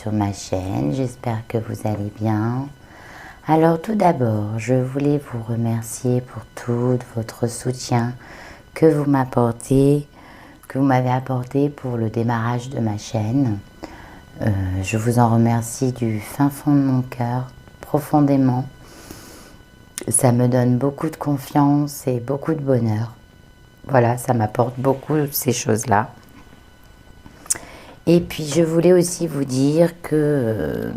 sur ma chaîne, j'espère que vous allez bien. Alors tout d'abord, je voulais vous remercier pour tout votre soutien que vous m'avez apporté pour le démarrage de ma chaîne. Je vous en remercie du fin fond de mon cœur, profondément. Ça me donne beaucoup de confiance et beaucoup de bonheur. Voilà, ça m'apporte beaucoup ces choses-là. Et puis je voulais aussi vous dire que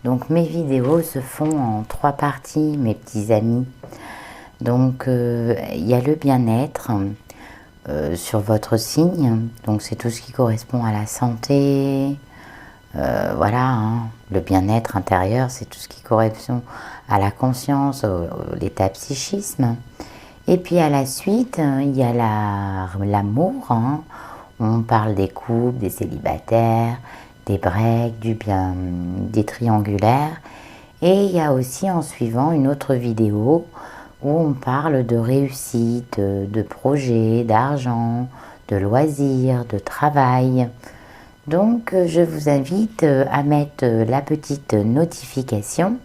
donc mes vidéos se font en 3 parties, mes petits amis. Donc il y a le bien-être sur votre signe, donc c'est tout ce qui correspond à la santé, voilà, hein. Le bien-être intérieur, c'est tout ce qui correspond à la conscience, l'état psychisme. Et puis à la suite, il y a l'amour, hein. On parle des couples, des célibataires, des breaks, des triangulaires. Et il y a aussi en suivant une autre vidéo où on parle de réussite, de projets, d'argent, de loisirs, de travail. Donc je vous invite à mettre la petite notification.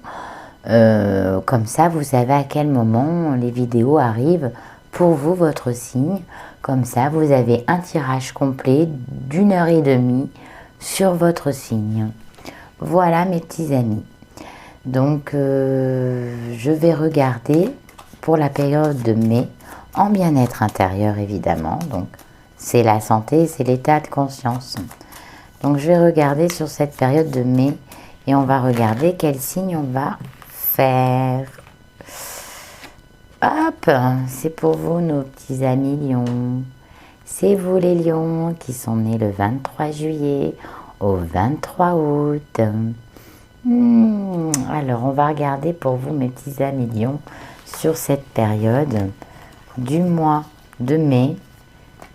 Comme ça, vous savez à quel moment les vidéos arrivent pour vous, votre signe. Comme ça, vous avez un tirage complet d'1h30 sur votre signe. Voilà mes petits amis. Donc, je vais regarder pour la période de mai, en bien-être intérieur évidemment. Donc, c'est la santé, c'est l'état de conscience. Donc, je vais regarder sur cette période de mai et on va regarder quel signe on va faire. Hop, c'est pour vous nos petits amis lions. C'est vous les lions qui sont nés le 23 juillet au 23 août. Alors, on va regarder pour vous mes petits amis lions sur cette période du mois de mai.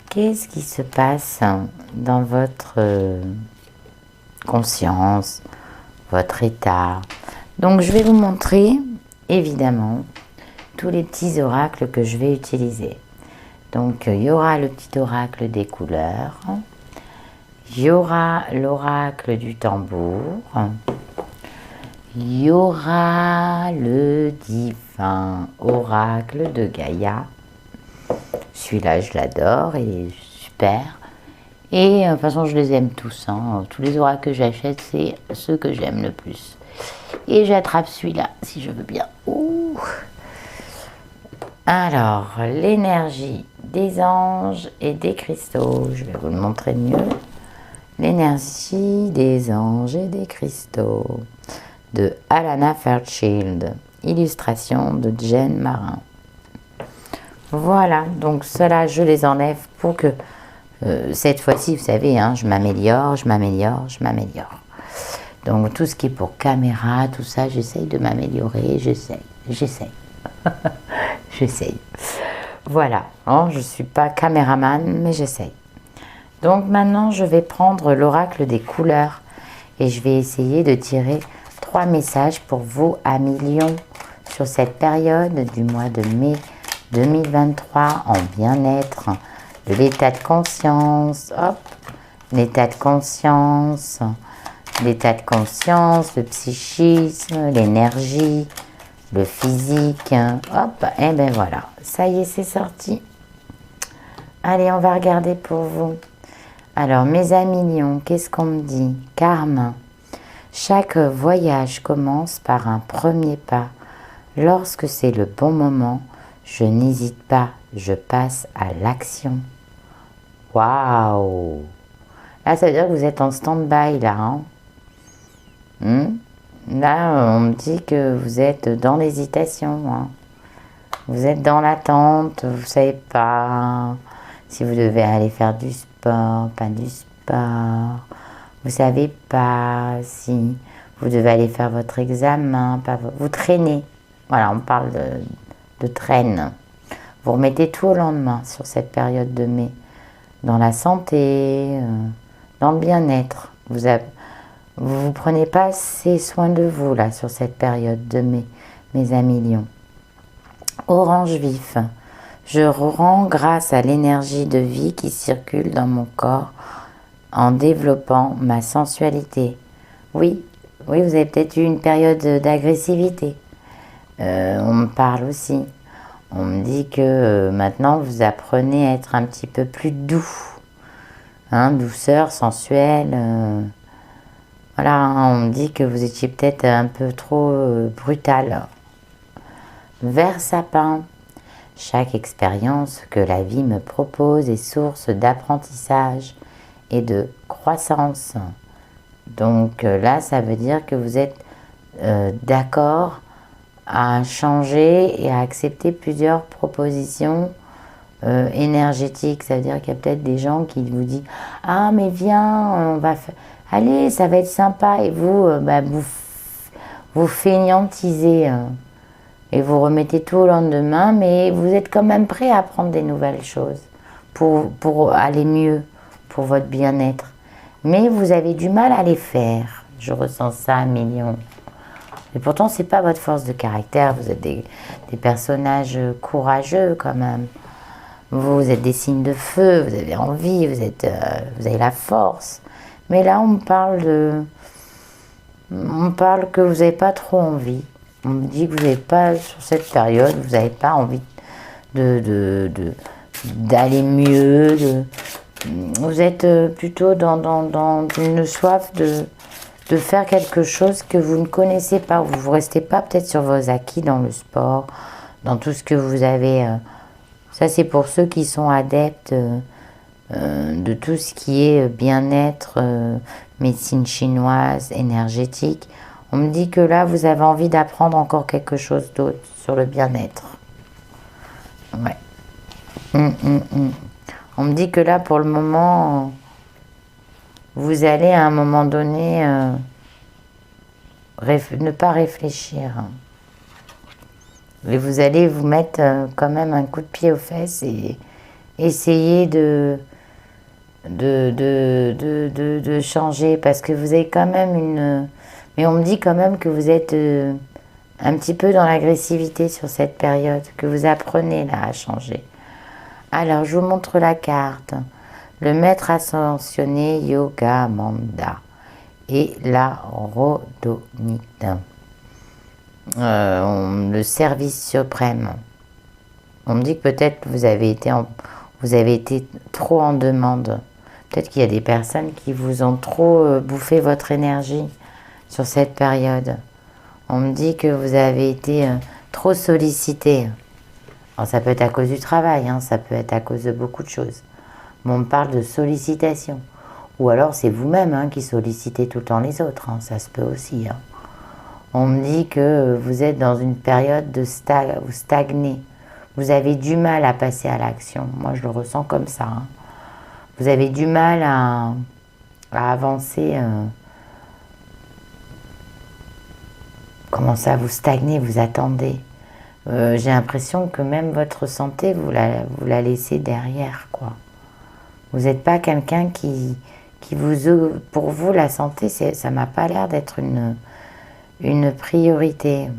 Qu'est-ce qui se passe dans votre conscience, votre état? Donc, je vais vous montrer, évidemment, tous les petits oracles que je vais utiliser. Donc, il y aura le petit oracle des couleurs. Il y aura l'oracle du tambour. Il y aura le divin oracle de Gaïa. Celui-là, je l'adore, il est super. Et de toute façon, je les aime tous. Hein. Tous les oracles que j'achète, c'est ceux que j'aime le plus. Et j'attrape celui-là, si je veux bien. Ouh. Alors, l'énergie des anges et des cristaux. Je vais vous le montrer mieux. L'énergie des anges et des cristaux de Alana Fairchild. Illustration de Jen Marin. Voilà, donc cela, je les enlève pour que cette fois-ci, vous savez, hein, je m'améliore. Donc tout ce qui est pour caméra, tout ça, j'essaye de m'améliorer, j'essaye. Voilà, hein, je ne suis pas caméraman, mais j'essaye. Donc maintenant, je vais prendre l'oracle des couleurs et je vais essayer de tirer 3 messages pour vous, amis lions, sur cette période du mois de mai 2023 en bien-être, de l'état de conscience, hop, l'état de conscience, le psychisme, l'énergie, le physique, hop, et ben voilà, ça y est, c'est sorti. Allez, on va regarder pour vous. Alors, mes amis lions, qu'est-ce qu'on me dit? Karma. Chaque voyage commence par un premier pas. Lorsque c'est le bon moment, je n'hésite pas, je passe à l'action. Waouh! Là, ça veut dire que vous êtes en stand-by, là, hein? Là, on me dit que vous êtes dans l'hésitation, hein. Vous êtes dans l'attente, vous ne savez pas si vous devez aller faire du sport, pas du sport. Vous ne savez pas si vous devez aller faire votre examen, vous traînez. Voilà, on parle de traîne. Vous remettez tout au lendemain sur cette période de mai. Dans la santé, dans le bien-être. Vous prenez pas assez soin de vous là sur cette période de mai, mes amis lions. Orange vif. Je rends grâce à l'énergie de vie qui circule dans mon corps en développant ma sensualité. Oui, oui, vous avez peut-être eu une période d'agressivité. On me parle aussi. On me dit que maintenant vous apprenez à être un petit peu plus doux. Hein, douceur, sensuelle. Voilà, hein, on me dit que vous étiez peut-être un peu trop brutal. Vert sapin. Chaque expérience que la vie me propose est source d'apprentissage et de croissance. Donc là, ça veut dire que vous êtes d'accord à changer et à accepter plusieurs propositions énergétiques. Ça veut dire qu'il y a peut-être des gens qui vous disent « Ah, mais viens, on va faire... Allez, ça va être sympa. » Et vous, vous fainéantisez et vous remettez tout au lendemain, mais vous êtes quand même prêt à apprendre des nouvelles choses pour aller mieux, pour votre bien-être. Mais vous avez du mal à les faire. Je ressens ça à millions. Et pourtant, c'est pas votre force de caractère. Vous êtes des personnages courageux quand même. Vous êtes des signes de feu, vous avez envie, vous avez la force. Mais là, on parle que vous n'avez pas trop envie. On me dit que vous n'avez pas, sur cette période, vous n'avez pas envie d'aller mieux. Vous êtes plutôt dans une soif de faire quelque chose que vous ne connaissez pas. Vous ne restez pas peut-être sur vos acquis dans le sport, dans tout ce que vous avez. Ça, c'est pour ceux qui sont adeptes de tout ce qui est bien-être, médecine chinoise, énergétique. On me dit que là, vous avez envie d'apprendre encore quelque chose d'autre sur le bien-être. Ouais. On me dit que là, pour le moment, vous allez à un moment donné ne pas réfléchir. Et vous allez vous mettre quand même un coup de pied aux fesses et essayer de changer, parce que vous avez quand même une... Mais on me dit quand même que vous êtes un petit peu dans l'agressivité sur cette période, que vous apprenez là à changer. Alors, je vous montre la carte. Le maître ascensionné Yogamanda et la rhodonite. Le service suprême. On me dit que peut-être vous avez été trop en demande. Peut-être qu'il y a des personnes qui vous ont trop bouffé votre énergie sur cette période. On me dit que vous avez été trop sollicité. Alors ça peut être à cause du travail, hein, ça peut être à cause de beaucoup de choses. Mais on me parle de sollicitation. Ou alors c'est vous-même hein, qui sollicitez tout le temps les autres, hein, ça se peut aussi. Hein. On me dit que vous êtes dans une période de vous stagnez. Vous avez du mal à passer à l'action. Moi, je le ressens comme ça. Hein. Vous avez du mal à avancer. Comment ça, vous stagnez, vous attendez. J'ai l'impression que même votre santé, vous la laissez derrière, quoi. Vous n'êtes pas quelqu'un qui vous... Pour vous, la santé, ça m'a pas l'air d'être une priorité.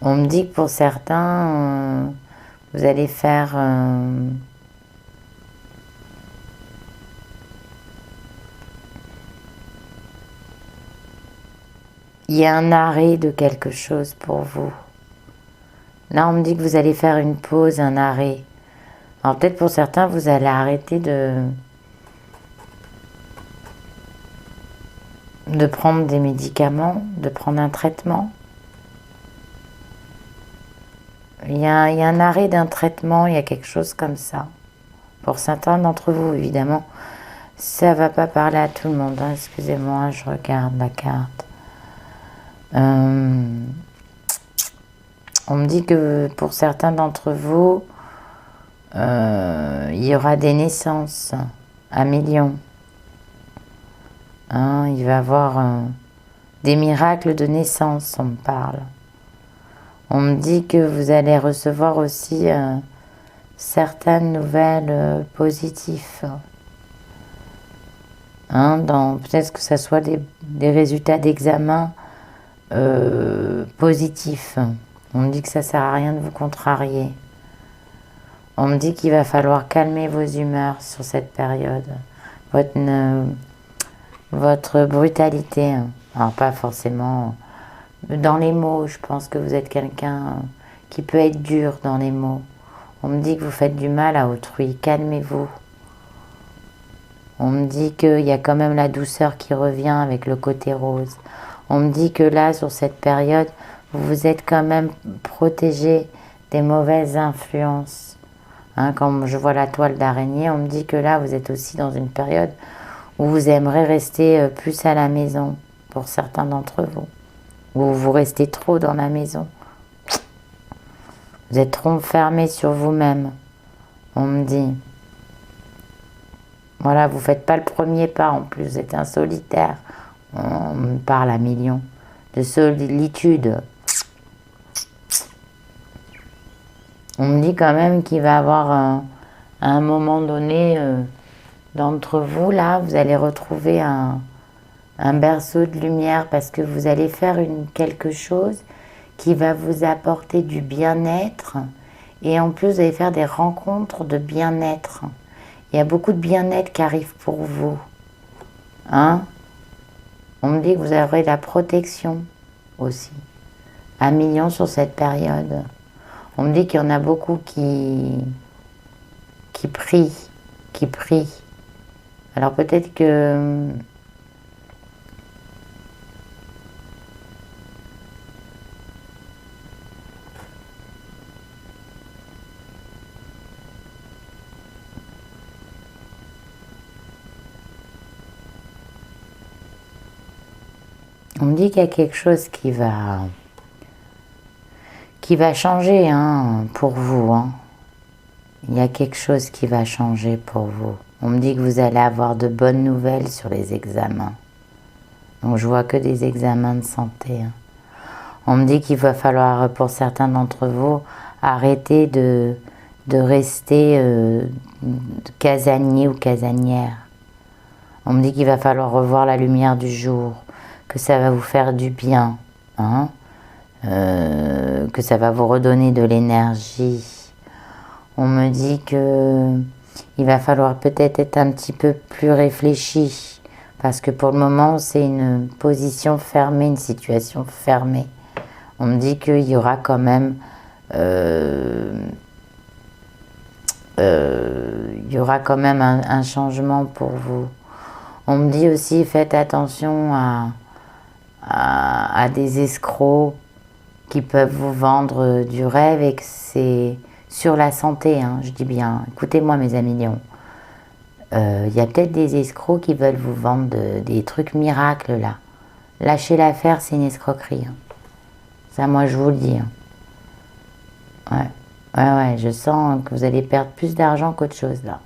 On me dit que pour certains, vous allez faire... il y a un arrêt de quelque chose pour vous. Là, on me dit que vous allez faire une pause, un arrêt. Alors peut-être pour certains, vous allez arrêter de prendre des médicaments, de prendre un traitement. Il y a un arrêt d'un traitement, il y a quelque chose comme ça. Pour certains d'entre vous, évidemment, ça ne va pas parler à tout le monde. Hein. Excusez-moi, je regarde la carte. On me dit que pour certains d'entre vous, il y aura des naissances à millions. Hein, il va y avoir des miracles de naissance, on me parle. On me dit que vous allez recevoir aussi certaines nouvelles positives. Hein, peut-être que ce soit des résultats d'examen positifs. On me dit que ça ne sert à rien de vous contrarier. On me dit qu'il va falloir calmer vos humeurs sur cette période. Votre brutalité. Alors pas forcément dans les mots. Je pense que vous êtes quelqu'un qui peut être dur dans les mots. On me dit que vous faites du mal à autrui. Calmez-vous. On me dit qu'il y a quand même la douceur qui revient avec le côté rose. On me dit que là, sur cette période, vous vous êtes quand même protégé des mauvaises influences. Hein, quand je vois la toile d'araignée, on me dit que là, vous êtes aussi dans une période où vous aimeriez rester plus à la maison, pour certains d'entre vous. Ou vous restez trop dans la maison. Vous êtes trop fermé sur vous-même, on me dit. Voilà, vous ne faites pas le premier pas, en plus, vous êtes un solitaire. On me parle à millions. De solitude. On me dit quand même qu'il va y avoir à un moment donné, d'entre vous, là, vous allez retrouver un berceau de lumière parce que vous allez faire quelque chose qui va vous apporter du bien-être. Et en plus, vous allez faire des rencontres de bien-être. Il y a beaucoup de bien-être qui arrive pour vous. Hein? On me dit que vous aurez la protection aussi. À millions sur cette période. On me dit qu'il y en a beaucoup qui prient. Qui prient. Alors peut-être que... On me dit qu'il y a quelque chose qui va changer hein, pour vous. Hein. Il y a quelque chose qui va changer pour vous. On me dit que vous allez avoir de bonnes nouvelles sur les examens. Donc je vois que des examens de santé. Hein. On me dit qu'il va falloir, pour certains d'entre vous, arrêter de rester casanier ou casanière. On me dit qu'il va falloir revoir la lumière du jour, que ça va vous faire du bien, hein, que ça va vous redonner de l'énergie. On me dit que il va falloir peut-être être un petit peu plus réfléchi, parce que pour le moment, c'est une position fermée, une situation fermée. On me dit qu'il y aura quand même un changement pour vous. On me dit aussi, faites attention à des escrocs qui peuvent vous vendre du rêve et que c'est sur la santé, hein, je dis bien. Écoutez-moi mes amis lions. Il y a peut-être des escrocs qui veulent vous vendre des trucs miracles là. Lâchez l'affaire, c'est une escroquerie. Hein. Ça, moi, je vous le dis. Hein. Ouais, je sens que vous allez perdre plus d'argent qu'autre chose là.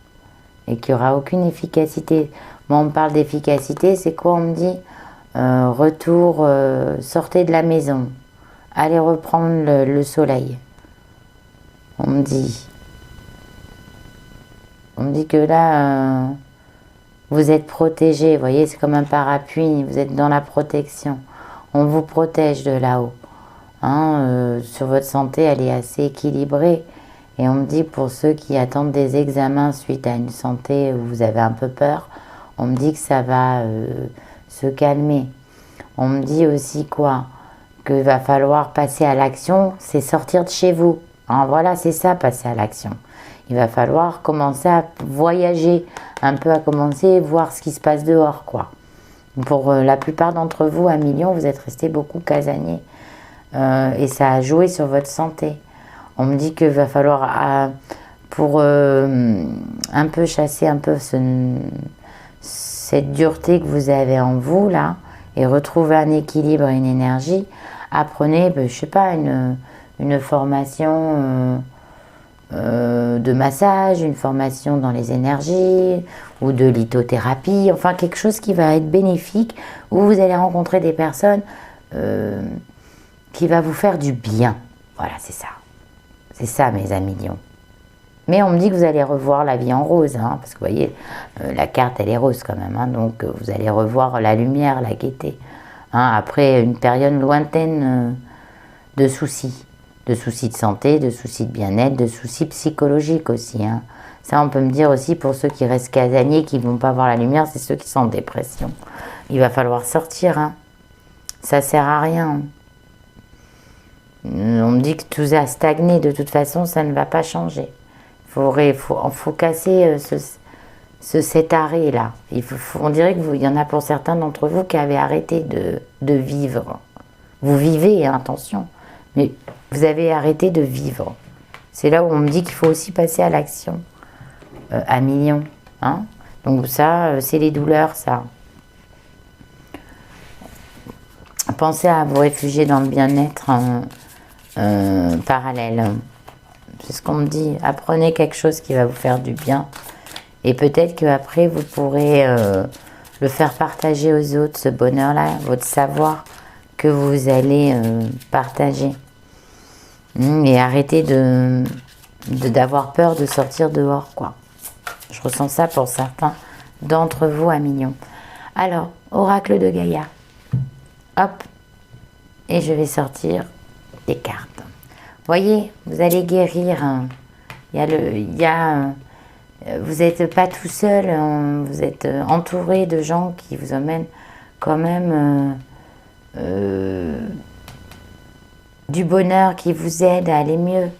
Et qu'il n'y aura aucune efficacité. Moi, on me parle d'efficacité, c'est quoi? On me dit retour, sortez de la maison, allez reprendre le soleil. On me dit que là, vous êtes protégé, vous voyez, c'est comme un parapluie, vous êtes dans la protection. On vous protège de là-haut. Hein, sur votre santé, elle est assez équilibrée. Et on me dit, pour ceux qui attendent des examens suite à une santé où vous avez un peu peur, on me dit que ça va se calmer. On me dit aussi quoi? Qu'il va falloir passer à l'action, c'est sortir de chez vous. Hein, voilà, c'est ça, passer à l'action. Il va falloir commencer à voyager, un peu à commencer à voir ce qui se passe dehors, quoi. Pour la plupart d'entre vous, à millions, vous êtes restés beaucoup casaniers. Et ça a joué sur votre santé. On me dit qu'il va falloir, pour un peu chasser un peu cette dureté que vous avez en vous, là, et retrouver un équilibre et une énergie, apprenez, je sais pas, une formation de massage, une formation dans les énergies, ou de lithothérapie, enfin quelque chose qui va être bénéfique, où vous allez rencontrer des personnes qui va vous faire du bien. Voilà, c'est ça. C'est ça, mes amis lions. Mais on me dit que vous allez revoir la vie en rose, hein, parce que vous voyez, la carte, elle est rose quand même, hein, donc vous allez revoir la lumière, la gaieté, hein, après une période lointaine de soucis. de soucis de santé, de soucis de bien-être, de soucis psychologiques aussi. Hein. Ça, on peut me dire aussi pour ceux qui restent casaniers, qui ne vont pas voir la lumière, c'est ceux qui sont en dépression. Il va falloir sortir. Hein. Ça sert à rien. On me dit que tout a stagné. De toute façon, ça ne va pas changer. Faut casser cet arrêt-là. On dirait qu'il y en a pour certains d'entre vous qui avaient arrêté de vivre. Vous vivez, hein, attention, mais vous avez arrêté de vivre. C'est là où on me dit qu'il faut aussi passer à l'action, à millions. Hein. Donc ça, c'est les douleurs, ça. Pensez à vous réfugier dans le bien-être parallèle. C'est ce qu'on me dit. Apprenez quelque chose qui va vous faire du bien. Et peut-être qu'après, vous pourrez le faire partager aux autres, ce bonheur-là, votre savoir que vous allez partager. Et arrêtez d'avoir peur de sortir dehors, quoi. Je ressens ça pour certains d'entre vous à millions. Alors, oracle de Gaïa. Hop. Et je vais sortir des cartes. Voyez, vous allez guérir. Vous n'êtes pas tout seul, vous êtes entouré de gens qui vous emmènent quand même du bonheur, qui vous aident à aller mieux.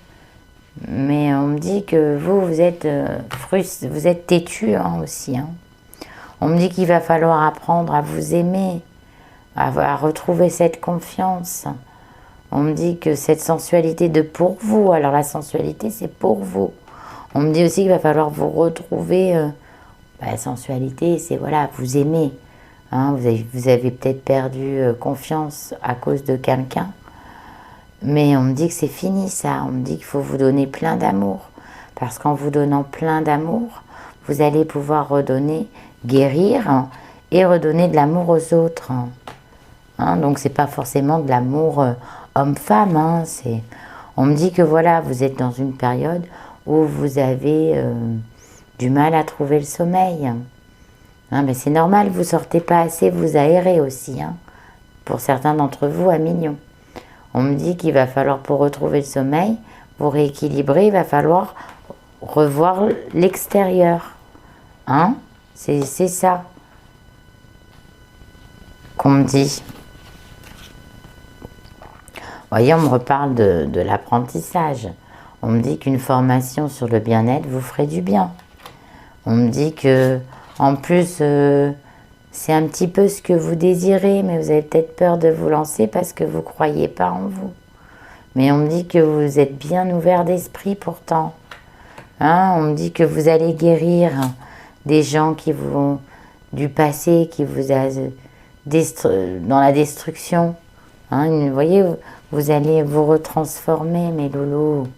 Mais on me dit que vous êtes têtu hein, aussi. Hein. On me dit qu'il va falloir apprendre à vous aimer, à retrouver cette confiance. On me dit que cette sensualité de pour vous, alors la sensualité c'est pour vous. On me dit aussi qu'il va falloir vous retrouver, la sensualité c'est voilà, vous aimer. Hein, vous avez peut-être perdu confiance à cause de quelqu'un. Mais on me dit que c'est fini ça, on me dit qu'il faut vous donner plein d'amour. Parce qu'en vous donnant plein d'amour, vous allez pouvoir redonner, guérir hein, et redonner de l'amour aux autres. Hein, donc c'est pas forcément de l'amour homme-femme. Hein, on me dit que voilà, vous êtes dans une période où vous avez du mal à trouver le sommeil. Hein, mais c'est normal, vous sortez pas assez, vous aérez aussi. Hein, pour certains d'entre vous, à millions. On me dit qu'il va falloir, pour retrouver le sommeil, vous rééquilibrer, il va falloir revoir l'extérieur. Hein, c'est ça qu'on me dit. Vous voyez, on me reparle de l'apprentissage. On me dit qu'une formation sur le bien-être vous ferait du bien. On me dit que, en plus, c'est un petit peu ce que vous désirez, mais vous avez peut-être peur de vous lancer parce que vous ne croyez pas en vous. Mais on me dit que vous êtes bien ouvert d'esprit pourtant. Hein, on me dit que vous allez guérir des gens qui vous du passé, qui vous a dans la destruction. Hein, vous voyez, vous allez vous retransformer, mes loulous.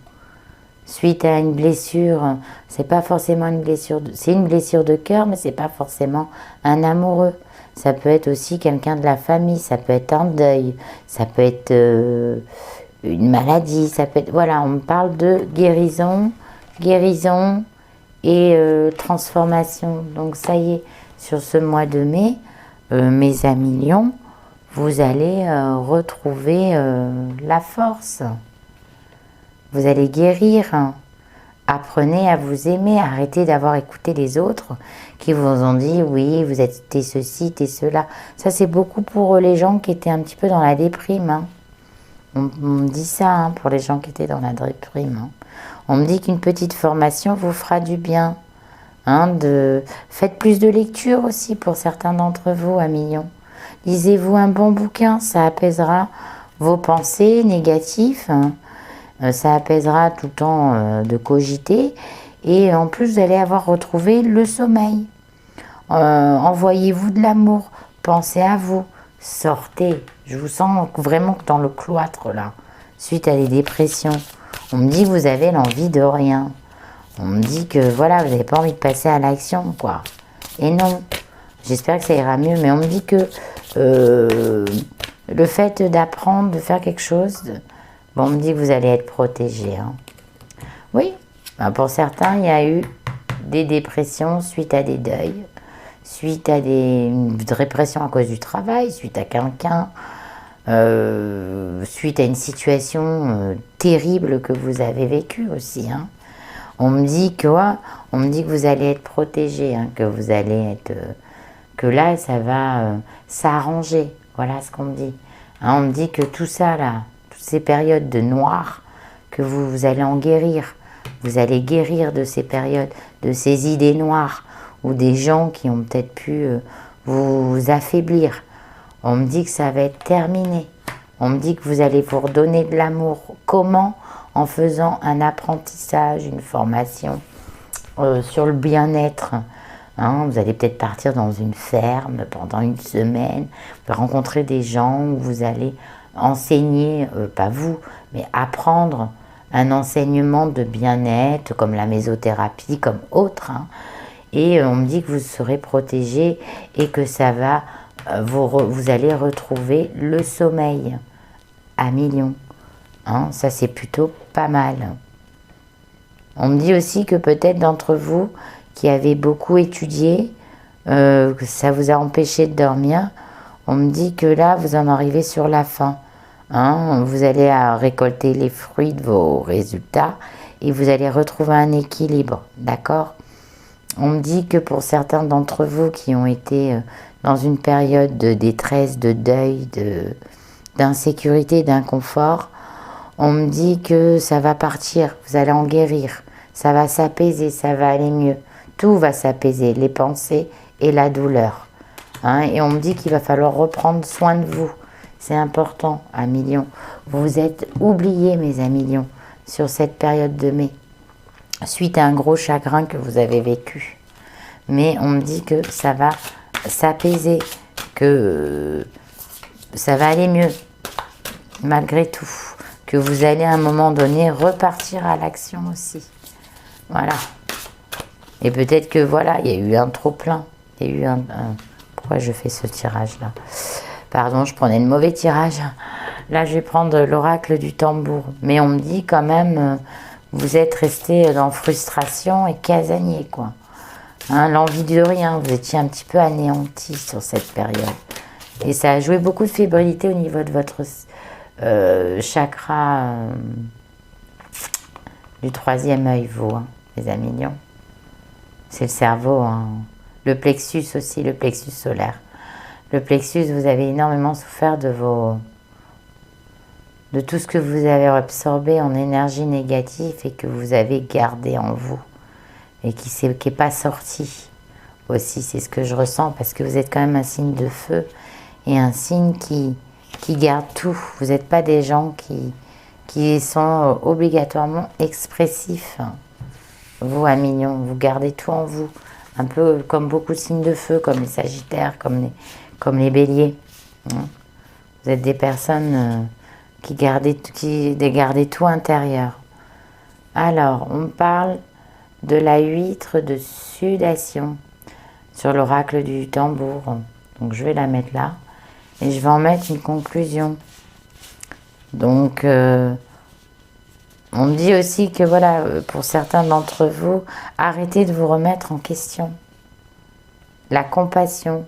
Suite à une blessure, c'est pas forcément une blessure, c'est une blessure de cœur, mais c'est pas forcément un amoureux. Ça peut être aussi quelqu'un de la famille, ça peut être un deuil, ça peut être une maladie, ça peut être, voilà, on me parle de guérison et transformation. Donc ça y est, sur ce mois de mai, mes amis lions, vous allez retrouver la force. Vous allez guérir. Apprenez à vous aimer. Arrêtez d'avoir écouté les autres qui vous ont dit oui, vous êtes t'es ceci, t'es cela. Ça, c'est beaucoup pour les gens qui étaient un petit peu dans la déprime. Hein. On me dit ça hein, pour les gens qui étaient dans la déprime. Hein. On me dit qu'une petite formation vous fera du bien. Hein, Faites plus de lecture aussi pour certains d'entre vous, à millions. Lisez-vous un bon bouquin, ça apaisera vos pensées négatives. Hein. Ça apaisera tout le temps de cogiter. Et en plus, vous allez avoir retrouvé le sommeil. Envoyez-vous de l'amour. Pensez à vous. Sortez. Je vous sens vraiment dans le cloître, là. Suite à des dépressions. On me dit que vous avez l'envie de rien. On me dit que, voilà, vous n'avez pas envie de passer à l'action, quoi. Et non. J'espère que ça ira mieux. Mais on me dit que le fait d'apprendre, de faire quelque chose... Bon, on me dit que vous allez être protégé. Hein. Oui, ben pour certains, il y a eu des dépressions suite à des deuils, suite à des répressions à cause du travail, suite à quelqu'un, suite à une situation terrible que vous avez vécue aussi. Hein. On me dit que vous allez être protégé, hein, que vous allez être, que là ça va s'arranger. Voilà ce qu'on me dit. Hein, on me dit que tout ça là, toutes ces périodes de noir, que vous allez en guérir. Vous allez guérir de ces périodes, de ces idées noires, ou des gens qui ont peut-être pu vous affaiblir. On me dit que ça va être terminé. On me dit que vous allez vous redonner de l'amour. Comment? En faisant un apprentissage, une formation sur le bien-être. Hein, vous allez peut-être partir dans une ferme pendant une semaine, vous allez rencontrer des gens où vous allez enseigner, pas vous, mais apprendre un enseignement de bien-être, comme la mésothérapie, comme autre. Hein. Et on me dit que vous serez protégé et que ça va, vous allez retrouver le sommeil à millions. Hein, ça, c'est plutôt pas mal. On me dit aussi que peut-être d'entre vous qui avez beaucoup étudié, que ça vous a empêché de dormir, on me dit que là, vous en arrivez sur la fin. Hein, vous allez récolter les fruits de vos résultats et vous allez retrouver un équilibre, d'accord? On me dit que pour certains d'entre vous qui ont été dans une période de détresse, de deuil, d'insécurité, d'inconfort, on me dit que ça va partir, vous allez en guérir, ça va s'apaiser, ça va aller mieux. Tout va s'apaiser, les pensées et la douleur. Hein, et on me dit qu'il va falloir reprendre soin de vous. C'est important, à millions. Vous êtes oubliés, mes amis lions, sur cette période de mai, suite à un gros chagrin que vous avez vécu. Mais on me dit que ça va s'apaiser, que ça va aller mieux, malgré tout. Que vous allez à un moment donné repartir à l'action aussi. Voilà. Et peut-être que voilà, il y a eu un trop-plein. Il y a eu Pourquoi je fais ce tirage-là? Pardon, je prenais le mauvais tirage. Là, je vais prendre l'oracle du tambour. Mais on me dit quand même, vous êtes resté dans frustration et casanier, quoi. Hein, l'envie de rien, vous étiez un petit peu anéanti sur cette période. Et ça a joué beaucoup de fébrilité au niveau de votre chakra du troisième œil, vous, hein, les amis lions. C'est le cerveau, hein. Le plexus aussi, le plexus solaire. Le plexus, vous avez énormément souffert de tout ce que vous avez absorbé en énergie négative et que vous avez gardé en vous et qui n'est pas sorti aussi. C'est ce que je ressens parce que vous êtes quand même un signe de feu et un signe qui garde tout. Vous n'êtes pas des gens qui sont obligatoirement expressifs. Vous, à million, vous gardez tout en vous. Un peu comme beaucoup de signes de feu, comme les sagittaires, comme les béliers. Vous êtes des personnes qui gardez tout intérieur. Alors, on parle de la huître de sudation sur l'oracle du tambour. Donc, je vais la mettre là. Et je vais en mettre une conclusion. Donc, on me dit aussi que, voilà, pour certains d'entre vous, arrêtez de vous remettre en question. La compassion.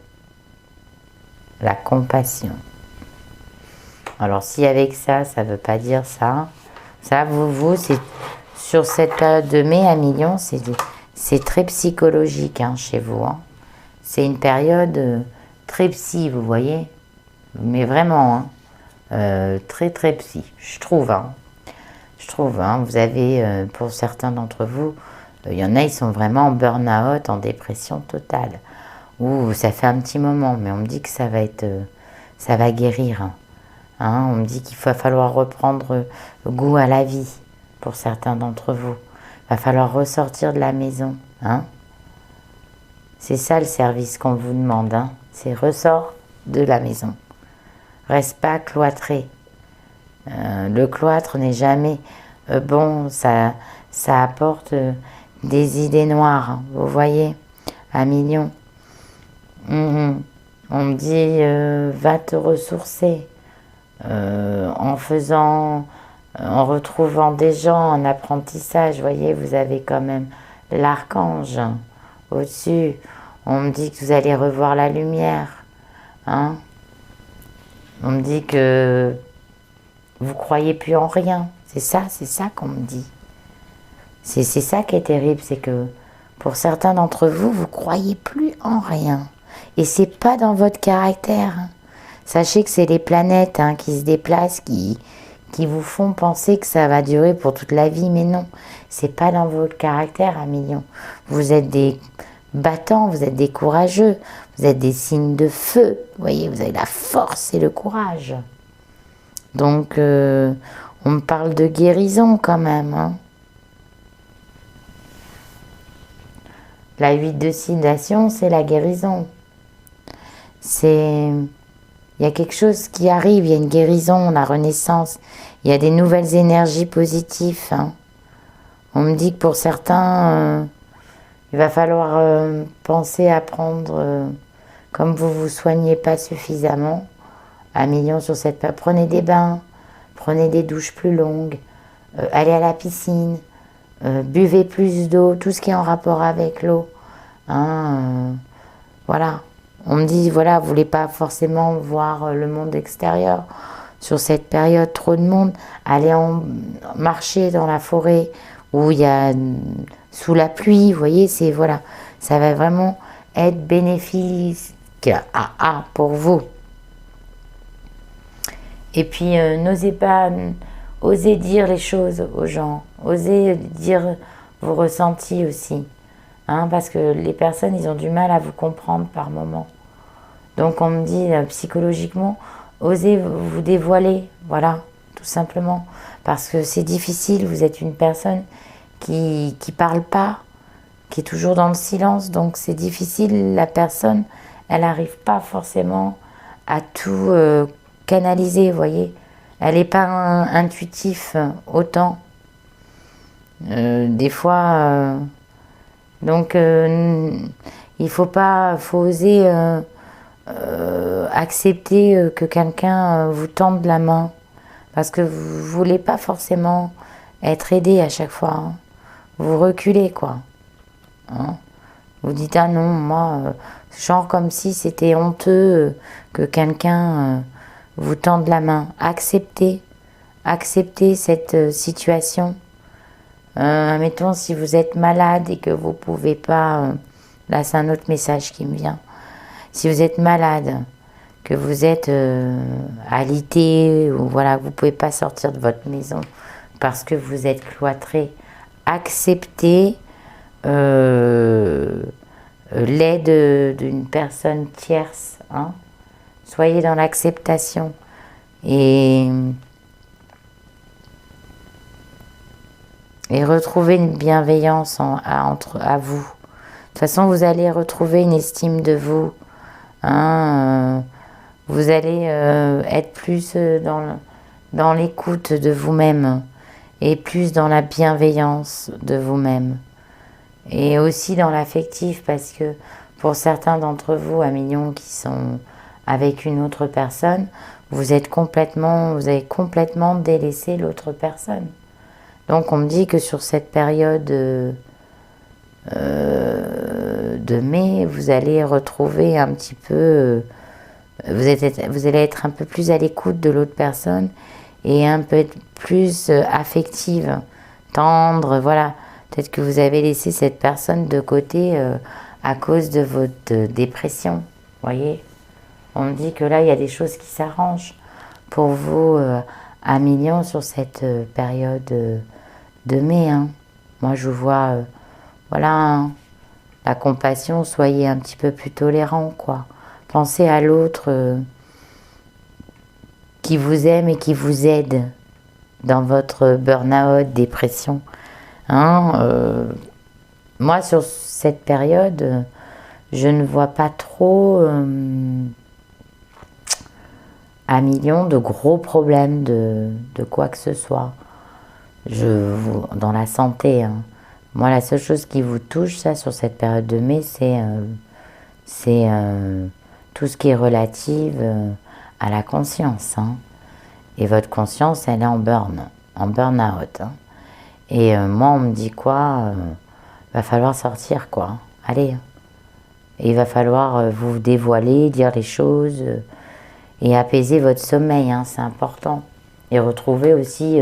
La compassion. Alors, si avec ça, ça ne veut pas dire ça. Ça, vous c'est sur cette période de mai à millions, c'est très psychologique hein, chez vous. Hein. C'est une période très psy, vous voyez. Mais vraiment, hein, très très psy, je trouve. Hein. Je trouve, hein, vous avez, pour certains d'entre vous, il y en a, ils sont vraiment en burn-out, en dépression totale. Ou ça fait un petit moment, mais on me dit que ça va guérir. Hein, on me dit qu'il va falloir reprendre goût à la vie, pour certains d'entre vous. Il va falloir ressortir de la maison. Hein. C'est ça le service qu'on vous demande. Hein. C'est ressort de la maison. Reste pas cloîtré. Le cloître n'est jamais bon, ça apporte des idées noires, hein, vous voyez, à millions. On me dit, va te ressourcer, en retrouvant des gens en apprentissage, vous voyez, vous avez quand même l'archange au-dessus. On me dit que vous allez revoir la lumière, hein. On me dit que vous croyez plus en rien. C'est ça qu'on me dit. C'est ça qui est terrible, c'est que pour certains d'entre vous, vous croyez plus en rien. Et c'est pas dans votre caractère. Sachez que c'est les planètes qui se déplacent, qui vous font penser que ça va durer pour toute la vie, mais non. C'est pas dans votre caractère, un million. Vous êtes des battants, vous êtes des courageux, vous êtes des signes de feu. Vous voyez, vous avez la force et le courage. Donc, on me parle de guérison quand même. La 8 de sidation, c'est la guérison. Il y a quelque chose qui arrive, il y a une guérison, la renaissance. Il y a des nouvelles énergies positives. On me dit que pour certains, il va falloir penser à prendre, comme vous vous soignez pas suffisamment, un million sur cette période. Prenez des bains, prenez des douches plus longues, allez à la piscine, buvez plus d'eau, tout ce qui est en rapport avec l'eau. Voilà. On me dit, voilà, vous voulez pas forcément voir le monde extérieur. Sur cette période, trop de monde, allez marcher dans la forêt où il y a sous la pluie, vous voyez, voilà, ça va vraiment être bénéfique pour vous. Et puis, n'osez pas, osez dire les choses aux gens, osez dire vos ressentis aussi, parce que les personnes, ils ont du mal à vous comprendre par moment. Donc, on me dit psychologiquement, osez vous dévoiler, voilà, tout simplement, parce que c'est difficile, vous êtes une personne qui parle pas, qui est toujours dans le silence, donc c'est difficile, la personne, elle n'arrive pas forcément à tout canaliser, vous voyez, elle n'est pas intuitif autant, des fois, donc il faut oser accepter que quelqu'un vous tende la main, parce que vous ne voulez pas forcément être aidé à chaque fois, vous reculez quoi, vous dites ah non, moi, genre comme si c'était honteux que quelqu'un vous tende la main. Acceptez cette situation. Mettons si vous êtes malade et que vous pouvez pas, là c'est un autre message qui me vient. Si vous êtes malade, que vous êtes alité, ou voilà, vous pouvez pas sortir de votre maison parce que vous êtes cloîtré, acceptez l'aide d'une personne tierce. Soyez dans l'acceptation et retrouvez une bienveillance à vous. De toute façon, vous allez retrouver une estime de vous. Vous allez être plus dans l'écoute de vous-même et plus dans la bienveillance de vous-même. Et aussi dans l'affectif, parce que pour certains d'entre vous, un million qui sont avec une autre personne, vous avez complètement délaissé l'autre personne. Donc on me dit que sur cette période de mai, vous allez retrouver un petit peu, vous allez être un peu plus à l'écoute de l'autre personne et un peu plus affective, tendre, voilà. Peut-être que vous avez laissé cette personne de côté à cause de votre dépression, voyez. On me dit que là, il y a des choses qui s'arrangent pour vous à million sur cette période de mai. Moi, je vois, voilà, la compassion, soyez un petit peu plus tolérant, quoi. Pensez à l'autre qui vous aime et qui vous aide dans votre burn-out, dépression. Moi, sur cette période, je ne vois pas trop à million de gros problèmes de quoi que ce soit. Dans la santé, moi, la seule chose qui vous touche, ça, sur cette période de mai, c'est tout ce qui est relatif à la conscience. Et votre conscience, elle est en burn-out. Et moi, on me dit quoi, va falloir sortir, quoi. Allez. Et il va falloir vous dévoiler, dire les choses. et apaiser votre sommeil, hein, c'est important. Et retrouver aussi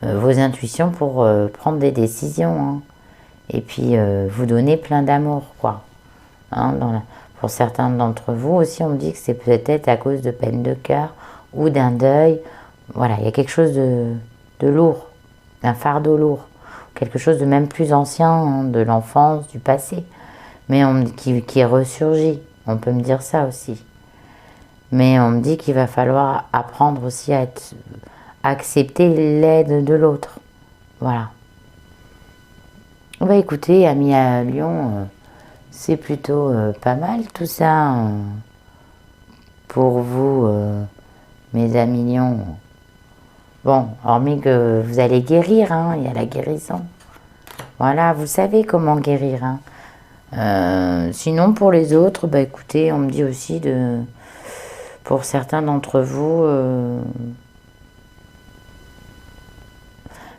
vos intuitions pour prendre des décisions, hein. Et puis vous donner plein d'amour, quoi. Hein, pour certains d'entre vous aussi, on me dit que c'est peut-être à cause de peine de cœur ou d'un deuil. Voilà, il y a quelque chose de lourd, d'un fardeau lourd, quelque chose de même plus ancien, hein, de l'enfance, du passé, mais qui est ressurgi. On peut me dire ça aussi. Mais on me dit qu'il va falloir apprendre aussi à accepter l'aide de l'autre. Voilà. Bah écoutez, amis à Lyon, c'est plutôt pas mal tout ça pour vous, mes amis Lyon. Bon, hormis que vous allez guérir, hein, il y a la guérison. Voilà, vous savez comment guérir, hein. Sinon, pour les autres, bah écoutez, on me dit aussi pour certains d'entre vous,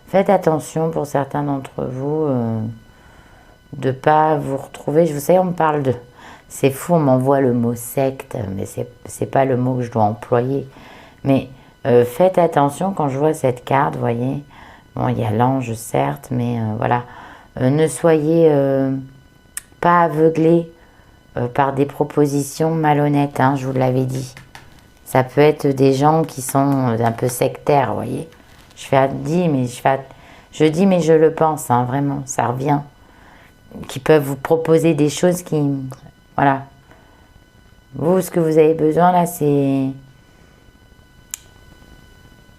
faites attention pour certains d'entre vous de pas vous retrouver. Je vous sais, on me parle de... C'est fou, on m'envoie le mot secte, mais c'est pas le mot que je dois employer. Mais faites attention quand je vois cette carte, vous voyez. Bon, il y a l'ange, certes, mais voilà. Ne soyez pas aveuglés par des propositions malhonnêtes, hein, je vous l'avais dit. Ça peut être des gens qui sont un peu sectaires, vous voyez. Je dis, mais je le pense, hein, vraiment, ça revient. Qui peuvent vous proposer des choses qui... Voilà. Vous, ce que vous avez besoin, là, c'est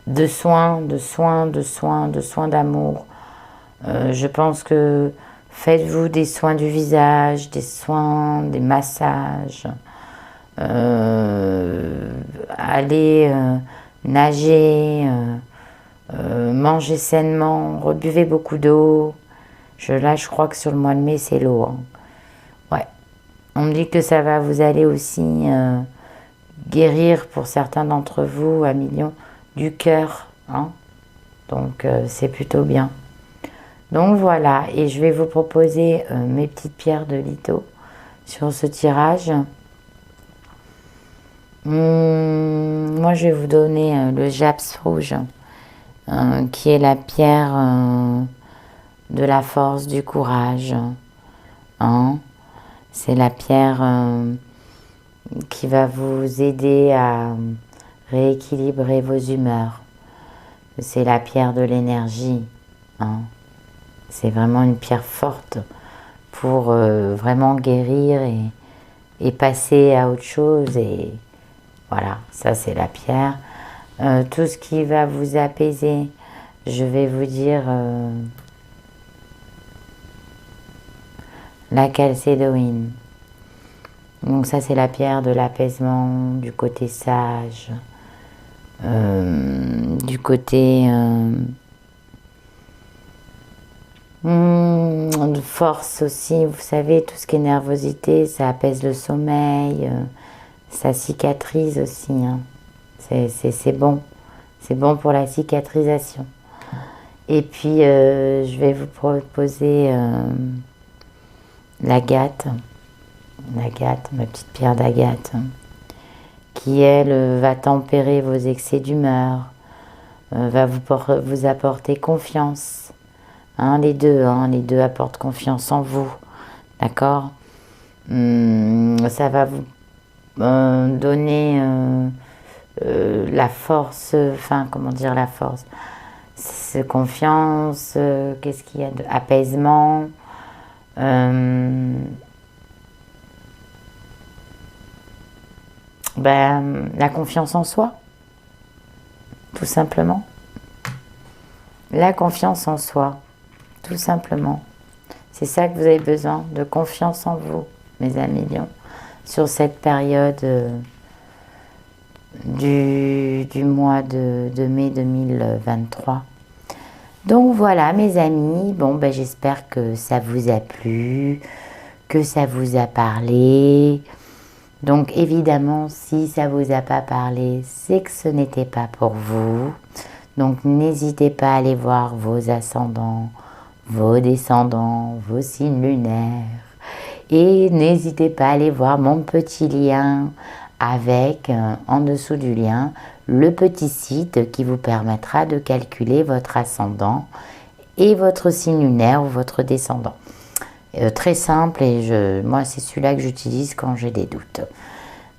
de soins, d'amour. Je pense que faites-vous des soins du visage, des soins, des massages. Allez nager, mangez sainement, rebuvez beaucoup d'eau. Là, je crois que sur le mois de mai, c'est l'eau, hein. Ouais. On me dit que ça va vous aller aussi guérir pour certains d'entre vous, à millions, du cœur, hein. Donc, c'est plutôt bien. Donc, voilà. Et je vais vous proposer mes petites pierres de litho sur ce tirage. Moi, je vais vous donner le japs rouge, qui est la pierre de la force, du courage, hein. C'est la pierre qui va vous aider à rééquilibrer vos humeurs. C'est la pierre de l'énergie, hein. C'est vraiment une pierre forte pour vraiment guérir et passer à autre chose. Et voilà, ça c'est la pierre. Tout ce qui va vous apaiser, je vais vous dire la calcédoine. Donc ça c'est la pierre de l'apaisement, du côté sage, du côté de force aussi. Vous savez, tout ce qui est nervosité, ça apaise le sommeil, ça cicatrise aussi, hein. C'est bon. C'est bon pour la cicatrisation. Et puis, je vais vous proposer l'agate, ma petite pierre d'agate, qui, elle, va tempérer vos excès d'humeur, va vous apporter confiance. Hein, les deux apportent confiance en vous. D'accord? Ça va vous donner la force, enfin, comment dire la force? C'est confiance, qu'est-ce qu'il y a de apaisement, la confiance en soi, tout simplement. La confiance en soi, tout simplement. C'est ça que vous avez besoin, de confiance en vous, mes amis Lions, sur cette période du mois de mai 2023. Donc voilà, mes amis, bon, j'espère que ça vous a plu, que ça vous a parlé. Donc évidemment, si ça vous a pas parlé, c'est que ce n'était pas pour vous. Donc n'hésitez pas à aller voir vos ascendants, vos descendants, vos signes lunaires. Et n'hésitez pas à aller voir mon petit lien avec en dessous du lien le petit site qui vous permettra de calculer votre ascendant et votre signe lunaire ou votre descendant. Très simple, et moi c'est celui-là que j'utilise quand j'ai des doutes.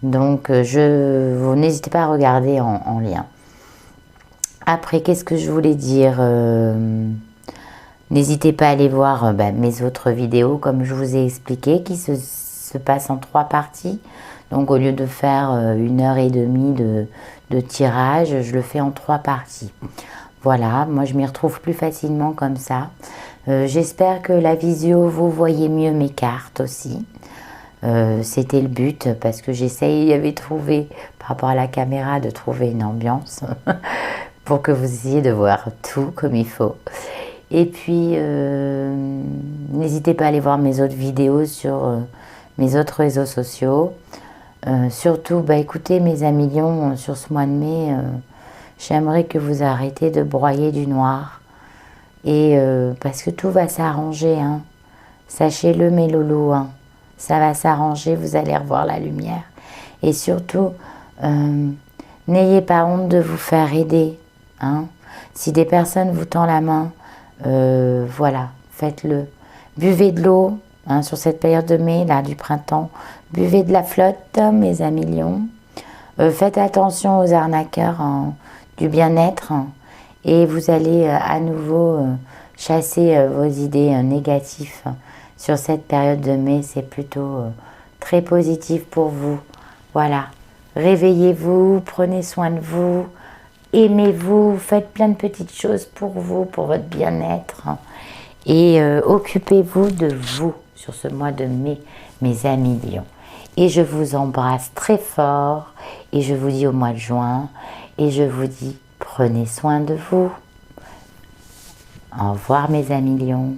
Donc vous n'hésitez pas à regarder en lien. Après, qu'est-ce que je voulais dire? N'hésitez pas à aller voir mes autres vidéos, comme je vous ai expliqué, qui se passent en 3 parties. Donc au lieu de faire 1h30 de tirage, je le fais en 3 parties. Voilà, moi je m'y retrouve plus facilement comme ça. J'espère que la visio, vous voyez mieux mes cartes aussi. C'était le but, parce que j'essayais de trouver, par rapport à la caméra, de trouver une ambiance pour que vous essayiez de voir tout comme il faut. Et puis, n'hésitez pas à aller voir mes autres vidéos sur mes autres réseaux sociaux. Surtout, écoutez mes amis lions, sur ce mois de mai, j'aimerais que vous arrêtez de broyer du noir. Et parce que tout va s'arranger, hein. Sachez-le mes loulous, hein. Ça va s'arranger, vous allez revoir la lumière. Et surtout, n'ayez pas honte de vous faire aider, hein. Si des personnes vous tendent la main, voilà, faites-le. Buvez de l'eau, hein, sur cette période de mai, là, du printemps. Buvez de la flotte, mes amis lions. Faites attention aux arnaqueurs du bien-être, hein, et vous allez à nouveau chasser vos idées négatives sur cette période de mai. C'est plutôt très positif pour vous. Voilà, réveillez-vous, prenez soin de vous, aimez-vous, faites plein de petites choses pour vous, pour votre bien-être, et occupez-vous de vous sur ce mois de mai, mes amis lions. Et je vous embrasse très fort, et je vous dis au mois de juin, et je vous dis prenez soin de vous. Au revoir mes amis lions.